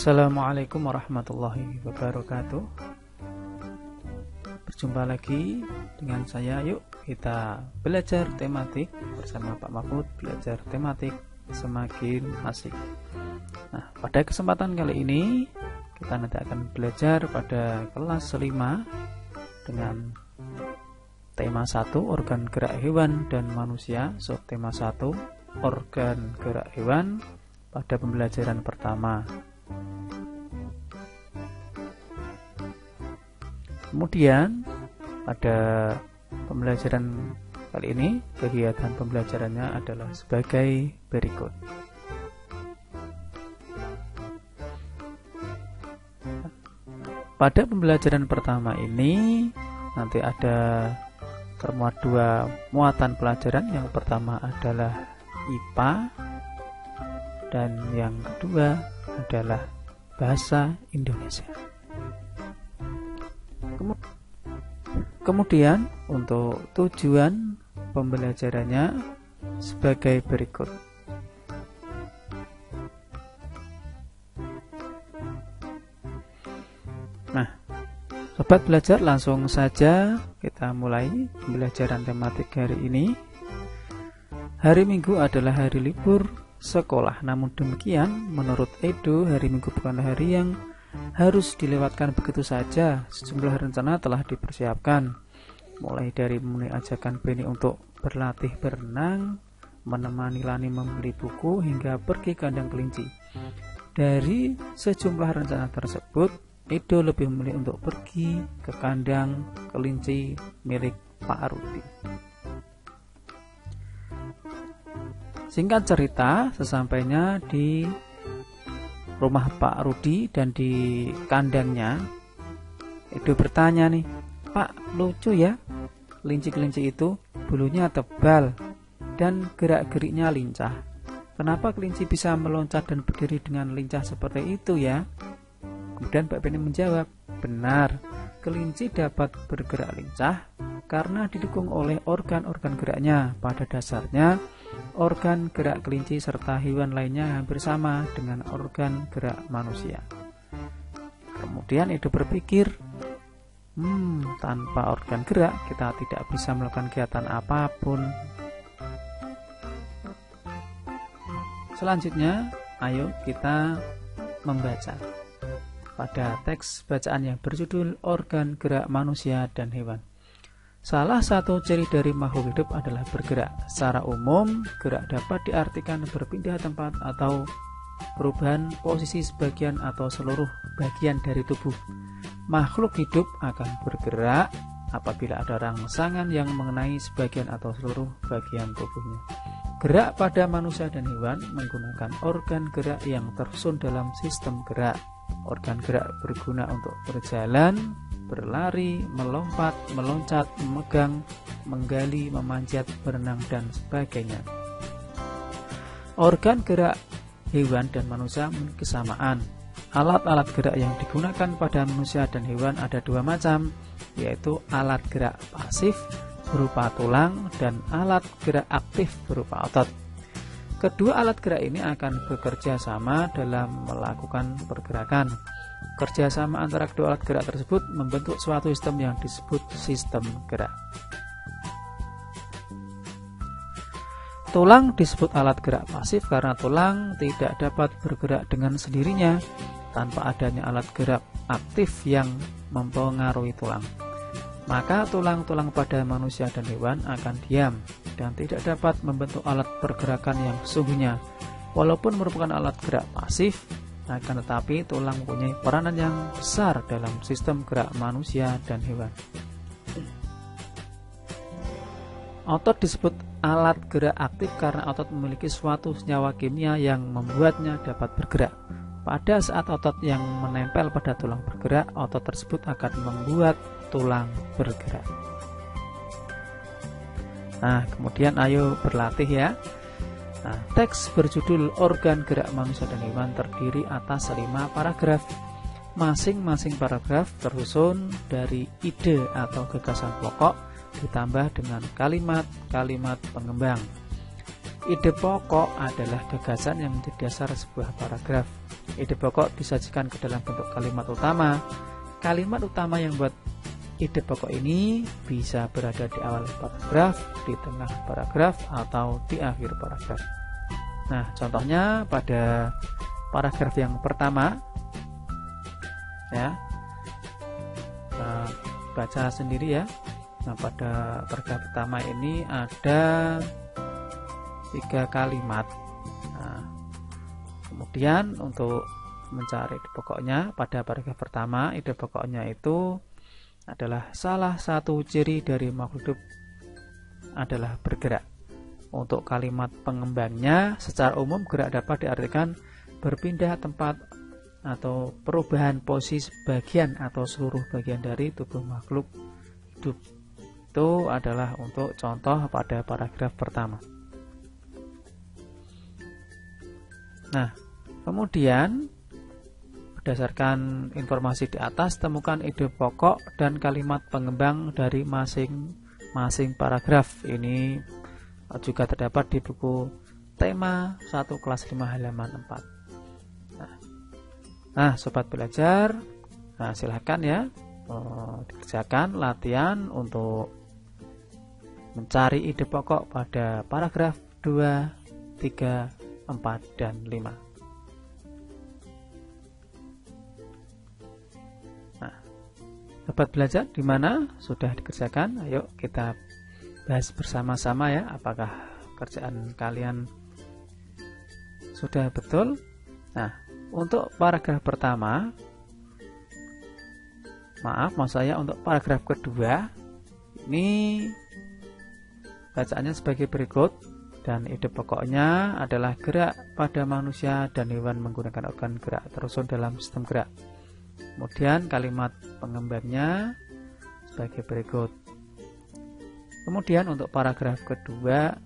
Assalamualaikum warahmatullahi wabarakatuh. Berjumpa lagi dengan saya. Yuk kita belajar tematik bersama Pak Mahfud. Belajar tematik semakin asik. Nah, pada kesempatan kali ini kita nanti akan belajar pada kelas 5 dengan tema 1 organ gerak hewan dan manusia, subtema 1 organ gerak hewan pada pembelajaran pertama. Kemudian pada pembelajaran kali ini kegiatan pembelajarannya adalah sebagai berikut. Pada pembelajaran pertama ini nanti ada termuat dua muatan pelajaran. Yang pertama adalah IPA dan yang kedua adalah bahasa Indonesia. Kemudian untuk tujuan pembelajarannya sebagai berikut. Nah, sobat belajar, langsung saja kita mulai pembelajaran tematik hari ini. Hari Minggu adalah hari libur sekolah. Namun demikian, menurut Edo, hari Minggu bukanlah hari yang harus dilewatkan begitu saja. Sejumlah rencana telah dipersiapkan, mulai dari memenuhi ajakan Beni untuk berlatih berenang, menemani Lani membeli buku, hingga pergi kandang kelinci. Dari sejumlah rencana tersebut, Edo lebih memilih untuk pergi ke kandang kelinci milik Pak Rudi. Singkat cerita, sesampainya di rumah Pak Rudi dan di kandangnya, Edo bertanya nih, "Pak, lucu ya, kelinci-kelinci itu bulunya tebal dan gerak-geriknya lincah. Kenapa kelinci bisa meloncat dan berdiri dengan lincah seperti itu ya?" Kemudian Pak Beni menjawab, "Benar, kelinci dapat bergerak lincah karena didukung oleh organ-organ geraknya. Pada dasarnya, organ gerak kelinci serta hewan lainnya hampir sama dengan organ gerak manusia." Kemudian Edo berpikir, tanpa organ gerak kita tidak bisa melakukan kegiatan apapun. Selanjutnya, ayo kita membaca pada teks bacaan yang berjudul Organ Gerak Manusia dan Hewan. Salah satu ciri dari makhluk hidup adalah bergerak. Secara umum, gerak dapat diartikan berpindah tempat atau perubahan posisi sebagian atau seluruh bagian dari tubuh. Makhluk hidup akan bergerak apabila ada rangsangan yang mengenai sebagian atau seluruh bagian tubuhnya. Gerak pada manusia dan hewan menggunakan organ gerak yang tersusun dalam sistem gerak. Organ gerak berguna untuk berjalan, berlari, melompat, meloncat, memegang, menggali, memanjat, berenang, dan sebagainya. Organ gerak hewan dan manusia memiliki kesamaan. Alat-alat gerak yang digunakan pada manusia dan hewan ada dua macam, yaitu alat gerak pasif berupa tulang dan alat gerak aktif berupa otot. Kedua alat gerak ini akan bekerja sama dalam melakukan pergerakan. Kerjasama antara kedua alat gerak tersebut membentuk suatu sistem yang disebut sistem gerak. Tulang disebut alat gerak pasif karena tulang tidak dapat bergerak dengan sendirinya tanpa adanya alat gerak aktif yang mempengaruhi tulang. Maka tulang-tulang pada manusia dan hewan akan diam dan tidak dapat membentuk alat pergerakan yang sesungguhnya. Walaupun merupakan alat gerak pasif, akan tetapi tulang mempunyai peranan yang besar dalam sistem gerak manusia dan hewan. Otot disebut alat gerak aktif karena otot memiliki suatu senyawa kimia yang membuatnya dapat bergerak. Pada saat otot yang menempel pada tulang bergerak, otot tersebut akan membuat tulang bergerak. Nah, kemudian ayo berlatih ya. Nah, teks berjudul Organ Gerak Manusia dan Hewan terdiri atas 5 paragraf. Masing-masing paragraf tersusun dari ide atau gagasan pokok ditambah dengan kalimat-kalimat pengembang. Ide pokok adalah gagasan yang menjadi dasar sebuah paragraf. ide pokok disajikan ke dalam bentuk kalimat utama. Kalimat utama yang buat ide pokok ini bisa berada di awal paragraf, di tengah paragraf, atau di akhir paragraf. Nah, contohnya pada paragraf yang pertama, ya, kita baca sendiri ya. Nah, pada paragraf pertama ini ada 3 kalimat. Nah, kemudian untuk mencari ide pokoknya, pada paragraf pertama, ide pokoknya itu adalah salah satu ciri dari makhluk hidup adalah bergerak. Untuk kalimat pengembangnya, secara umum gerak dapat diartikan berpindah tempat atau perubahan posisi bagian atau seluruh bagian dari tubuh makhluk hidup. Itu adalah untuk contoh pada paragraf pertama. Nah, kemudian berdasarkan informasi di atas, temukan ide pokok dan kalimat pengembang dari masing-masing paragraf. Ini juga terdapat di buku tema 1 kelas 5 halaman 4. Nah, sobat belajar, silahkan ya dikerjakan latihan untuk mencari ide pokok pada paragraf 2, 3, 4, dan 5. Sobat belajar, di mana sudah dikerjakan? Ayo kita bahas bersama-sama ya, apakah kerjaan kalian sudah betul? Nah, untuk paragraf pertama, maksud saya untuk paragraf kedua, ini bacaannya sebagai berikut, dan ide pokoknya adalah gerak pada manusia dan hewan menggunakan organ gerak terusun dalam sistem gerak. Kemudian kalimat pengembangnya sebagai berikut. Kemudian untuk paragraf ketiga,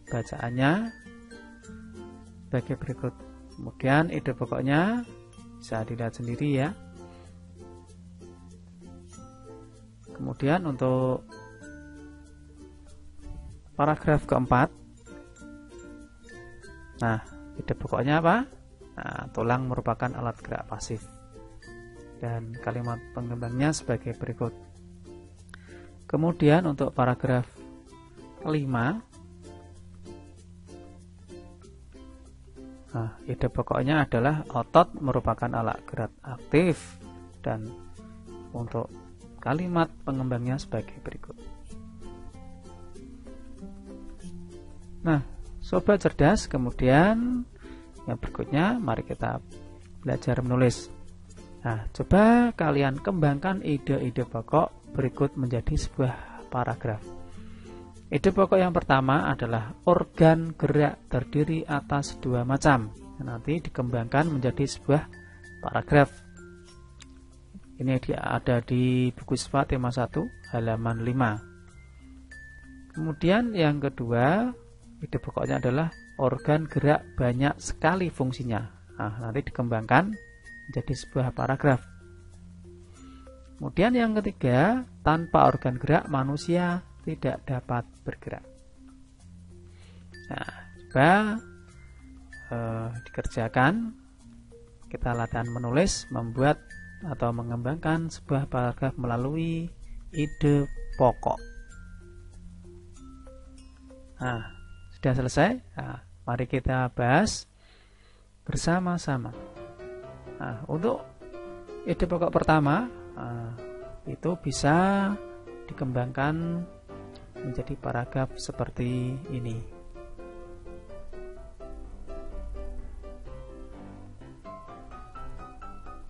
bacaannya sebagai berikut. Kemudian ide pokoknya bisa dilihat sendiri ya. Kemudian untuk paragraf keempat, nah, ide pokoknya apa? Nah, tulang merupakan alat gerak pasif. Dan kalimat pengembangnya sebagai berikut. Kemudian untuk paragraf kelima, nah, ide pokoknya adalah otot merupakan alat gerak aktif. Dan untuk kalimat pengembangnya sebagai berikut. Nah, sobat cerdas, kemudian yang berikutnya, mari kita belajar menulis. Nah, coba kalian kembangkan ide-ide pokok berikut menjadi sebuah paragraf. Ide pokok yang pertama adalah organ gerak terdiri atas 2 macam. Nanti dikembangkan menjadi sebuah paragraf. Ini ada di buku SIPA tema 1 halaman 5. Kemudian yang kedua, ide pokoknya adalah organ gerak banyak sekali fungsinya. Nah, nanti dikembangkan menjadi sebuah paragraf. Kemudian yang ketiga, tanpa organ gerak manusia tidak dapat bergerak. Nah, coba dikerjakan. Kita latihan menulis, membuat atau mengembangkan sebuah paragraf melalui ide pokok. Nah, sudah selesai? Nah, mari kita bahas bersama-sama. Nah, untuk ide pokok pertama, itu bisa dikembangkan menjadi paragraf seperti ini.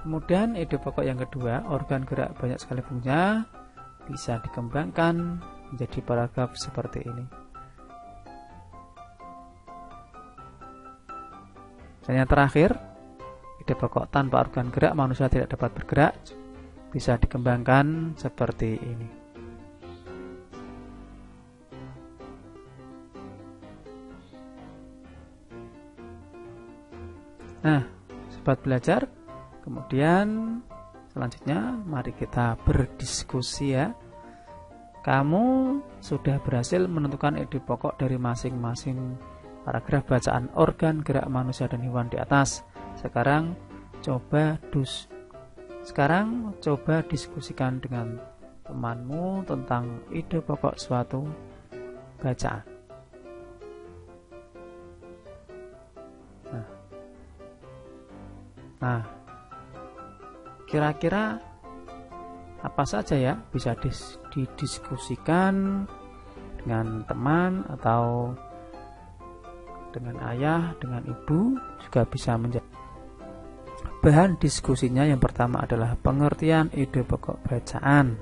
Kemudian ide pokok yang kedua, organ gerak banyak sekali fungsinya, bisa dikembangkan menjadi paragraf seperti ini. Dan yang terakhir, ide pokok tanpa organ gerak manusia tidak dapat bergerak, bisa dikembangkan seperti ini. Nah, sobat belajar, kemudian selanjutnya mari kita berdiskusi ya. Kamu sudah berhasil menentukan ide pokok dari masing-masing paragraf bacaan organ gerak manusia dan hewan di atas. Sekarang coba diskusikan dengan temanmu tentang ide pokok suatu bacaan. Nah, kira-kira apa saja ya bisa didiskusikan dengan teman atau dengan ayah, dengan ibu, juga bisa menjadi bahan diskusinya. Yang pertama adalah pengertian ide pokok bacaan.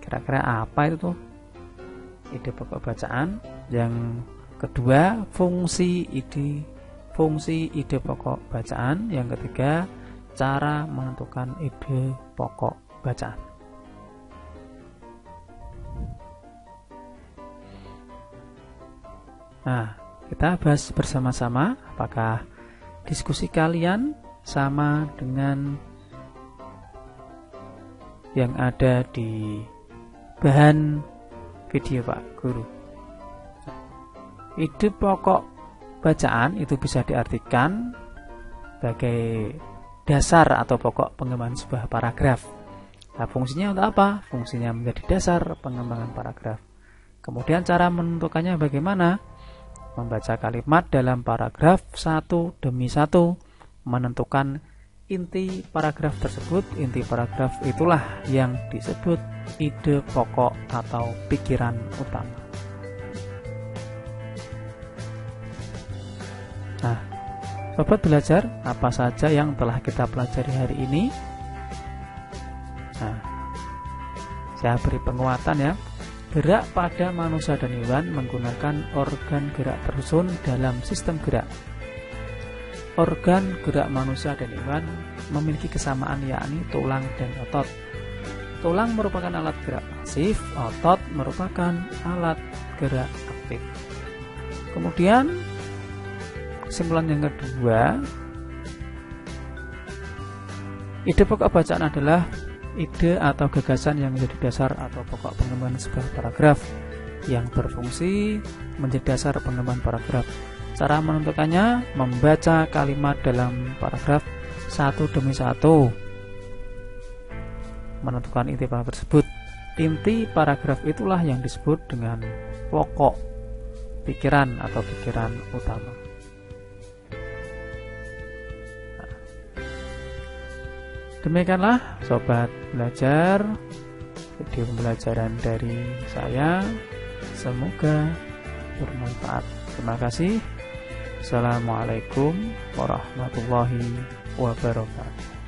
Kira-kira apa itu tuh ide pokok bacaan? Yang kedua, fungsi ide pokok bacaan. Yang ketiga, cara menentukan ide pokok bacaan. Nah, kita bahas bersama-sama apakah diskusi kalian sama dengan yang ada di bahan video Pak Guru. Ide pokok bacaan itu bisa diartikan sebagai dasar atau pokok pengembangan sebuah paragraf. Nah, fungsinya untuk apa? Fungsinya menjadi dasar pengembangan paragraf. Kemudian cara menentukannya bagaimana? Membaca kalimat dalam paragraf satu demi satu, menentukan inti paragraf tersebut. Inti paragraf itulah yang disebut ide pokok atau pikiran utama. Nah, sobat belajar, apa saja yang telah kita pelajari hari ini? Nah, saya beri penguatan ya. Gerak pada manusia dan hewan menggunakan organ gerak tersusun dalam sistem gerak. Organ gerak manusia dan hewan memiliki kesamaan, yakni tulang dan otot. Tulang merupakan alat gerak pasif, otot merupakan alat gerak aktif. Kemudian kesimpulan yang kedua, ide pokok bacaan adalah ide atau gagasan yang menjadi dasar atau pokok pengembangan sebuah paragraf yang berfungsi menjadi dasar pengembangan paragraf. Cara menentukannya, membaca kalimat dalam paragraf satu demi satu, menentukan inti paragraf tersebut. Inti paragraf itulah yang disebut dengan pokok pikiran atau pikiran utama. Demikianlah sobat belajar video pembelajaran dari saya, semoga bermanfaat. Terima kasih. Assalamualaikum warahmatullahi wabarakatuh.